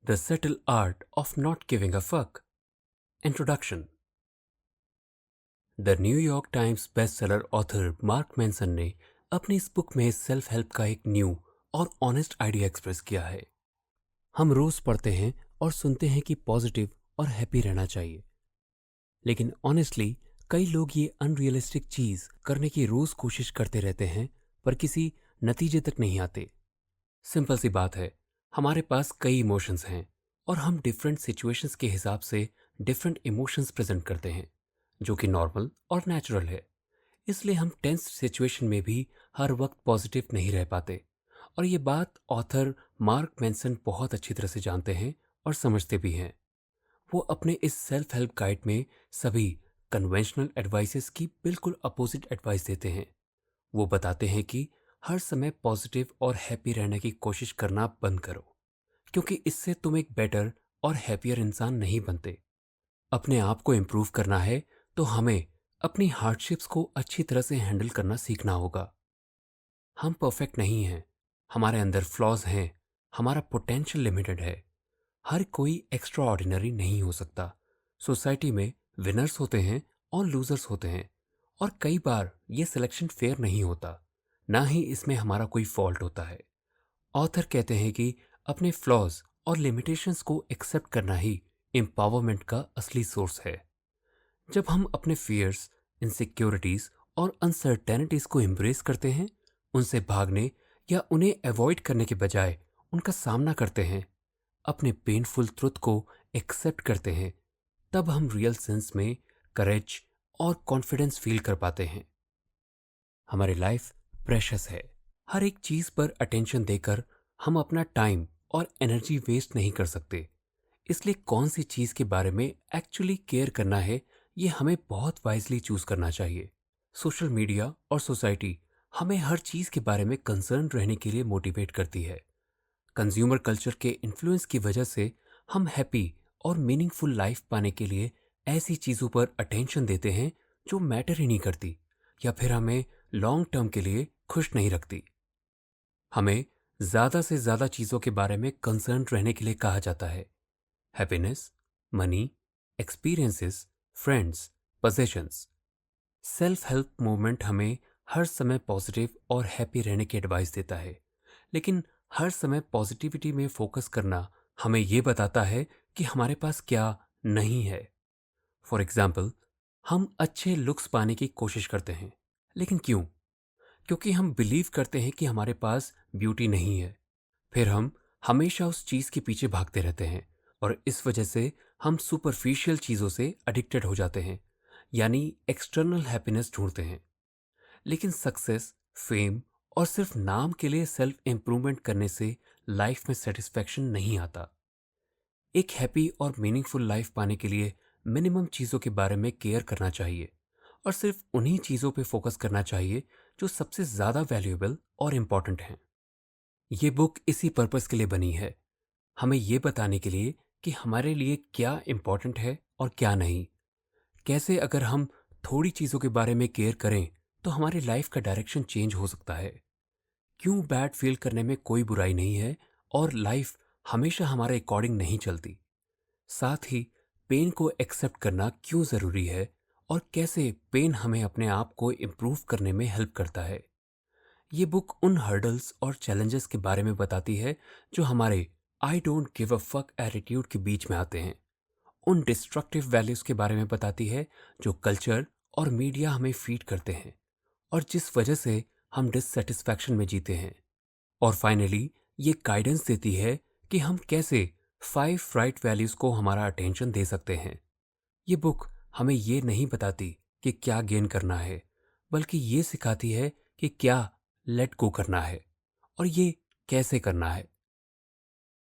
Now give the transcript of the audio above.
The Subtle Art of Not Giving a Fuck. Introduction. The New York times bestseller author mark Manson ने अपनी इस book में self help का एक new और ऑनेस्ट आइडिया एक्सप्रेस किया है। हम रोज पढ़ते हैं और सुनते हैं कि पॉजिटिव और हैप्पी रहना चाहिए, लेकिन ऑनेस्टली कई लोग ये अनरियलिस्टिक चीज करने की रोज कोशिश करते रहते हैं पर किसी नतीजे तक नहीं आते। सिंपल सी बात है, हमारे पास कई इमोशंस हैं और हम डिफरेंट सिचुएशंस के हिसाब से डिफरेंट इमोशंस प्रेजेंट करते हैं, जो कि नॉर्मल और नेचुरल है। इसलिए हम टेंस सिचुएशन में भी हर वक्त पॉजिटिव नहीं रह पाते, और ये बात ऑथर मार्क मैनसन बहुत अच्छी तरह से जानते हैं और समझते भी हैं। वो अपने इस सेल्फ हेल्प गाइड में सभी कन्वेंशनल एडवाइसेस की बिल्कुल अपोजिट एडवाइस देते हैं। वो बताते हैं कि हर समय पॉजिटिव और हैप्पी रहने की कोशिश करना बंद करो, क्योंकि इससे तुम एक बेटर और हैप्पियर इंसान नहीं बनते। अपने आप को इम्प्रूव करना है तो हमें अपनी हार्डशिप्स को अच्छी तरह से हैंडल करना सीखना होगा। हम परफेक्ट नहीं हैं, हमारे अंदर फ्लॉज हैं, हमारा पोटेंशियल लिमिटेड है। हर कोई एक्स्ट्रा ऑर्डिनरी नहीं हो सकता। सोसाइटी में विनर्स होते हैं और लूजर्स होते हैं, और कई बार ये सिलेक्शन फेयर नहीं होता, ना ही इसमें हमारा कोई फॉल्ट होता है। ऑथर कहते हैं कि अपने फ्लॉज और लिमिटेशंस को एक्सेप्ट करना ही एम्पावरमेंट का असली सोर्स है। जब हम अपने फियर्स, इनसिक्योरिटीज और अनसर्टेनिटीज को एम्ब्रेस करते हैं, उनसे भागने या उन्हें अवॉइड करने के बजाय उनका सामना करते हैं, अपने पेनफुल ट्रुथ को एक्सेप्ट करते हैं, तब हम रियल सेंस में करेज और कॉन्फिडेंस फील कर पाते हैं। हमारी लाइफ प्रेशियस है। हर एक चीज पर अटेंशन देकर हम अपना टाइम और एनर्जी वेस्ट नहीं कर सकते। इसलिए कौन सी चीज के बारे में एक्चुअली केयर करना है, ये हमें बहुत वाइजली चूज करना चाहिए। सोशल मीडिया और सोसाइटी हमें हर चीज के बारे में कंसर्न रहने के लिए मोटिवेट करती है। कंज्यूमर कल्चर के इन्फ्लुएंस की वजह से हम हैप्पी और मीनिंगफुल लाइफ पाने के लिए ऐसी चीजों पर अटेंशन देते हैं जो मैटर ही नहीं करती, या फिर हमें लॉन्ग टर्म के लिए खुश नहीं रखती। हमें ज्यादा से ज्यादा चीजों के बारे में कंसर्न रहने के लिए कहा जाता है। Happiness, money, experiences, friends, possessions. Self help movement हमें हर समय पॉजिटिव और हैप्पी रहने की एडवाइस देता है, लेकिन हर समय पॉजिटिविटी में फोकस करना हमें यह बताता है कि हमारे पास क्या नहीं है। फॉर एग्जाम्पल, हम अच्छे लुक्स पाने की कोशिश करते हैं, लेकिन क्यों? क्योंकि हम बिलीव करते हैं कि हमारे पास ब्यूटी नहीं है। फिर हम हमेशा उस चीज के पीछे भागते रहते हैं, और इस वजह से हम सुपरफिशियल चीजों से एडिक्टेड हो जाते हैं, यानी एक्सटर्नल हैप्पीनेस ढूंढते हैं। लेकिन सक्सेस, फेम और सिर्फ नाम के लिए सेल्फ इंप्रूवमेंट करने से लाइफ में सेटिस्फैक्शन नहीं आता। एक हैप्पी और मीनिंगफुल लाइफ पाने के लिए मिनिमम चीजों के बारे में केयर करना चाहिए, और सिर्फ उन्हीं चीजों पे फोकस करना चाहिए जो सबसे ज्यादा वैल्यूएबल और इंपॉर्टेंट हैं। ये बुक इसी पर्पस के लिए बनी है, हमें ये बताने के लिए कि हमारे लिए क्या इंपॉर्टेंट है और क्या नहीं। कैसे अगर हम थोड़ी चीजों के बारे में केयर करें तो हमारी लाइफ का डायरेक्शन चेंज हो सकता है। क्यों बैड फील करने में कोई बुराई नहीं है, और लाइफ हमेशा हमारे अकॉर्डिंग नहीं चलती। साथ ही पेन को एक्सेप्ट करना क्यों जरूरी है, और कैसे पेन हमें अपने आप को इम्प्रूव करने में हेल्प करता है। ये बुक उन हर्डल्स और चैलेंजेस के बारे में बताती है जो हमारे I don't give a fuck attitude के बीच में आते हैं। उन डिस्ट्रक्टिव वैल्यूज के बारे में बताती है जो कल्चर और मीडिया हमें फीड करते हैं, और जिस वजह से हम डिससेटिस्फैक्शन में जीते हैं। और फाइनली ये गाइडेंस देती है कि हम कैसे 5 राइट वैल्यूज को हमारा अटेंशन दे सकते हैं। ये बुक हमें ये नहीं बताती कि क्या गेन करना है, बल्कि ये सिखाती है कि क्या लेट गो करना है, और ये कैसे करना है।